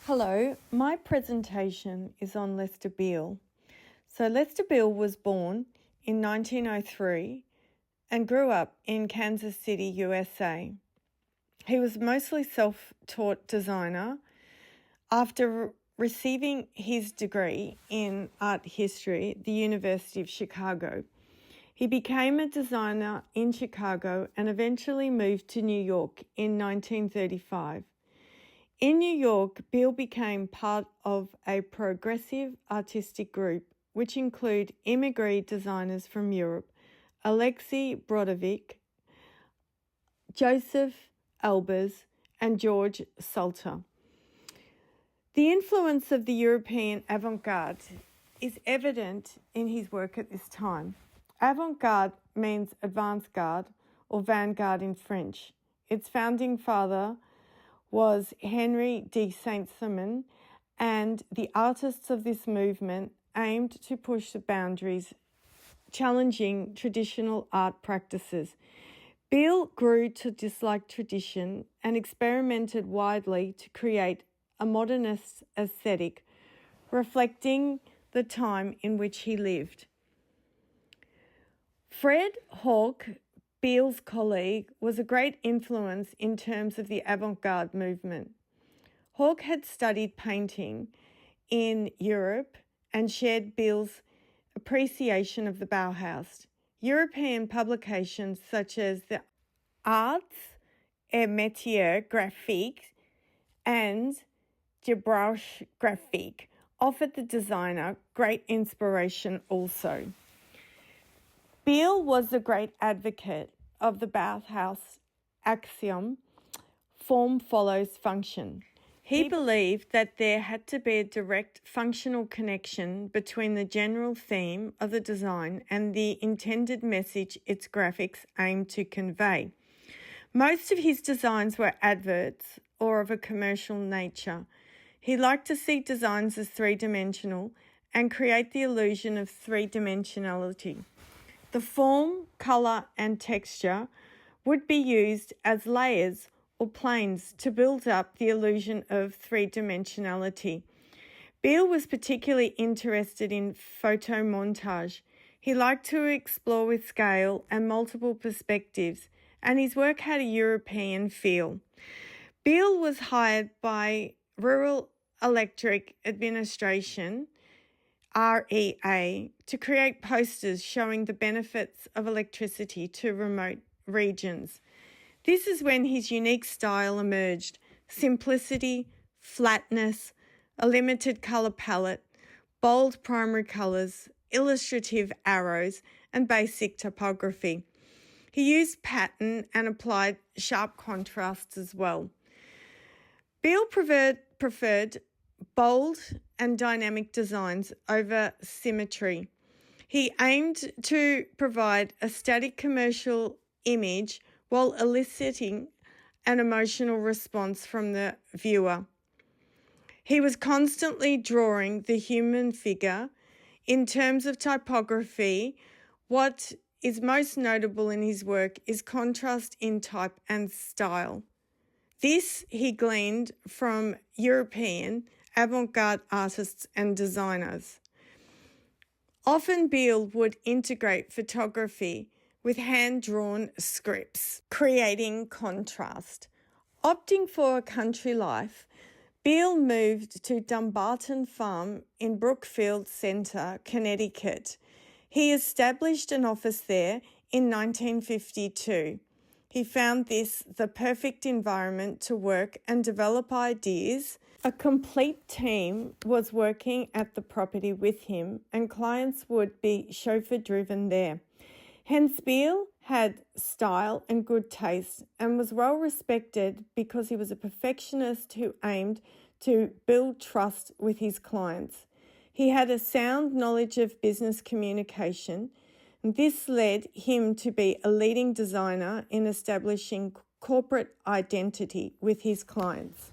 Hello, my presentation is on Lester Beale. So Lester Beale was born in 1903 and grew up in Kansas City, USA. He was mostly self-taught designer. After receiving his degree in art history at the University of Chicago, he became a designer in Chicago and eventually moved to New York in 1935. In New York, Beale became part of a progressive artistic group, which include immigrant designers from Europe, Alexei Brodovich, Joseph Albers, and George Salter. The influence of the European avant-garde is evident in his work at this time. Avant-garde means advance-garde or vanguard in French. Its founding father was Henry de Saint-Simon, and the artists of this movement aimed to push the boundaries, challenging traditional art practices. Beale grew to dislike tradition and experimented widely to create a modernist aesthetic, reflecting the time in which he lived. Fred Hawke, Beale's colleague, was a great influence in terms of the avant-garde movement. Hawke had studied painting in Europe and shared Beale's appreciation of the Bauhaus. European publications such as the Arts et Métiers Graphiques and Gebrauch Graphique offered the designer great inspiration also. Beale was a great advocate of the Bauhaus axiom, form follows function. He believed that there had to be a direct functional connection between the general theme of the design and the intended message its graphics aimed to convey. Most of his designs were adverts or of a commercial nature. He liked to see designs as three-dimensional and create the illusion of three-dimensionality. The form, colour and texture would be used as layers or planes to build up the illusion of three-dimensionality. Beale was particularly interested in photomontage. He liked to explore with scale and multiple perspectives, and his work had a European feel. Beale was hired by Rural Electric Administration, REA, to create posters showing the benefits of electricity to remote regions. This is when his unique style emerged: simplicity, flatness, a limited colour palette, bold primary colours, illustrative arrows, and basic typography. He used pattern and applied sharp contrasts as well. Beale preferred bold and dynamic designs over symmetry. He aimed to provide a static commercial image while eliciting an emotional response from the viewer. He was constantly drawing the human figure. In terms of typography, what is most notable in his work is contrast in type and style. This he gleaned from European avant-garde artists and designers. Often Beale would integrate photography with hand-drawn scripts, creating contrast. Opting for a country life, Beale moved to Dumbarton Farm in Brookfield Center, Connecticut. He established an office there in 1952. He found this the perfect environment to work and develop ideas. A complete team was working at the property with him, and clients would be chauffeur-driven there. Hence, Beale had style and good taste and was well respected because he was a perfectionist who aimed to build trust with his clients. He had a sound knowledge of business communication, and this led him to be a leading designer in establishing corporate identity with his clients.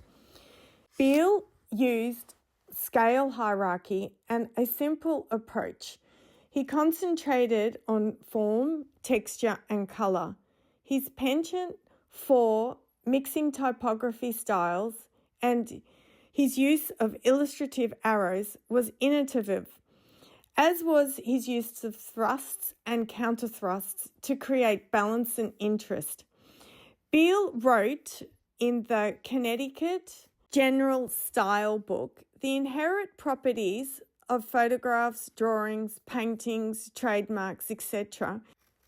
Beale used scale hierarchy and a simple approach. He concentrated on form, texture, and colour. His penchant for mixing typography styles and His use of illustrative arrows was innovative, as was his use of thrusts and counter-thrusts to create balance and interest. Beale wrote in the Connecticut General Style book the inherent properties of photographs, drawings, paintings, trademarks, etc.,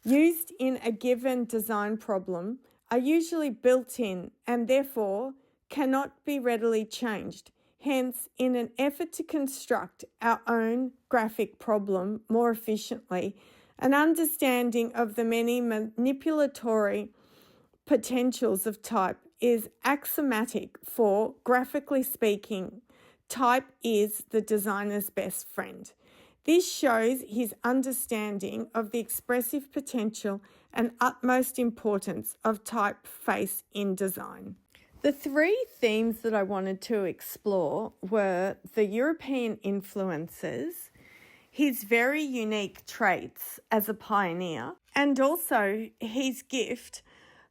used in a given design problem are usually built in and therefore cannot be readily changed. Hence, in an effort to construct our own graphic problem more efficiently, an understanding of the many manipulatory potentials of type is axiomatic, for, graphically speaking, type is the designer's best friend. This shows his understanding of the expressive potential and utmost importance of typeface in design. The three themes that I wanted to explore were the European influences, his very unique traits as a pioneer, and also his gift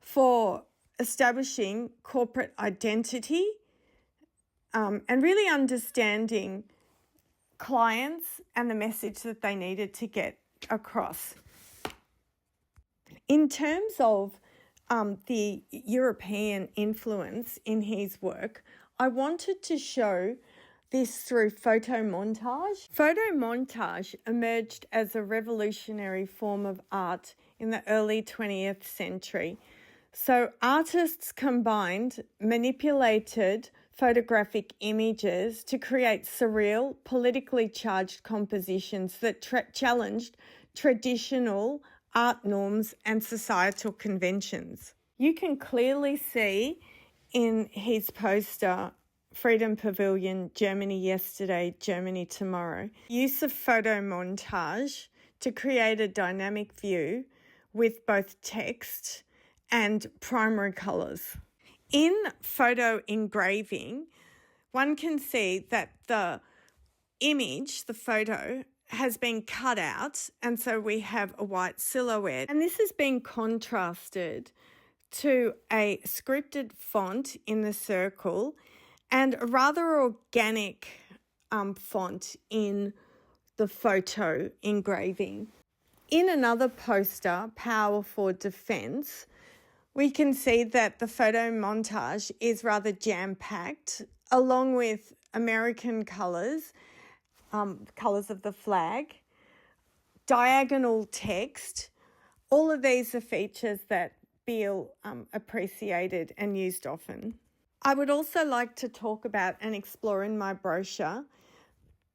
for establishing corporate identity and really understanding clients and the message that they needed to get across. In terms of the European influence in his work, I wanted to show this through photo montage. Photo montage emerged as a revolutionary form of art in the early 20th century. So artists combined manipulated photographic images to create surreal, politically charged compositions that challenged traditional art norms and societal conventions. You can clearly see in his poster, Freedom Pavilion, Germany Yesterday, Germany Tomorrow, use of photo montage to create a dynamic view with both text and primary colours. In photo engraving, one can see that the image, the photo, has been cut out, and so we have a white silhouette. And this has been contrasted to a scripted font in the circle and a rather organic font in the photo engraving. In another poster, Power for Defence, we can see that the photo montage is rather jam-packed, along with American colours, colours of the flag, diagonal text. All of these are features that Beale appreciated and used often. I would also like to talk about and explore in my brochure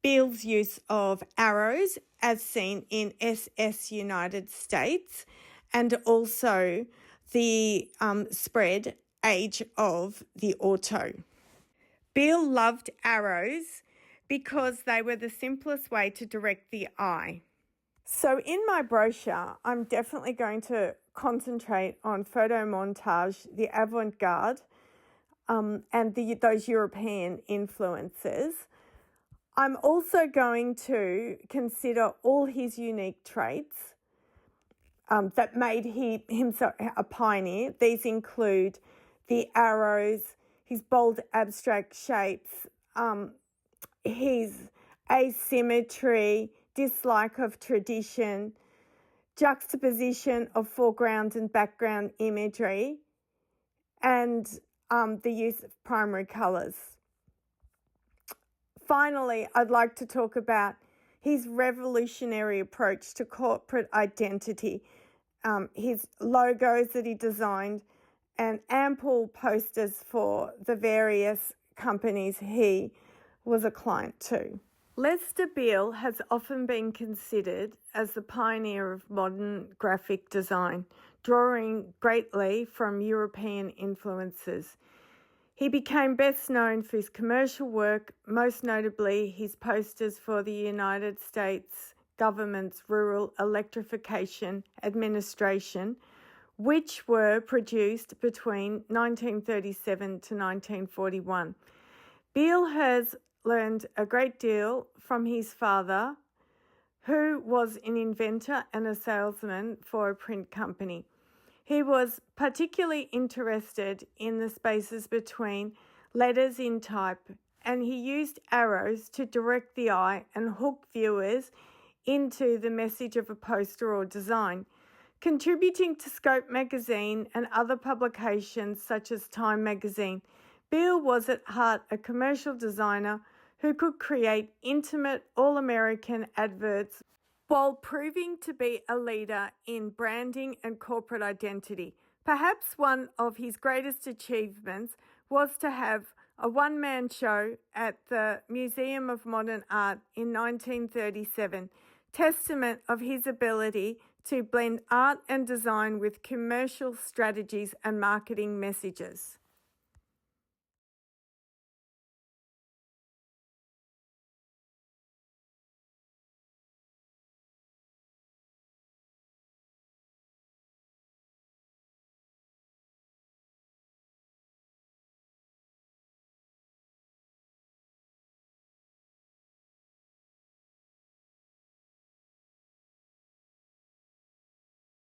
Beale's use of arrows as seen in SS United States, and also the spread age of the auto. Beale loved arrows because they were the simplest way to direct the eye. So in my brochure, I'm definitely going to concentrate on photo montage, the avant-garde, and those European influences. I'm also going to consider all his unique traits that made him a pioneer. These include the arrows, his bold abstract shapes, his asymmetry, dislike of tradition, juxtaposition of foreground and background imagery, and the use of primary colours. Finally, I'd like to talk about his revolutionary approach to corporate identity, his logos that he designed, and ample posters for the various companies he was a client to. Lester Beale has often been considered as the pioneer of modern graphic design, drawing greatly from European influences. He became best known for his commercial work, most notably his posters for the United States government's Rural Electrification Administration, which were produced between 1937 to 1941. Beale has learned a great deal from his father, who was an inventor and a salesman for a print company. He was particularly interested in the spaces between letters in type and he used arrows to direct the eye and hook viewers into the message of a poster or design. Contributing to Scope magazine and other publications such as Time magazine, Beale was at heart a commercial designer who could create intimate, all-American adverts while proving to be a leader in branding and corporate identity. Perhaps one of his greatest achievements was to have a one-man show at the Museum of Modern Art in 1937, testament of his ability to blend art and design with commercial strategies and marketing messages.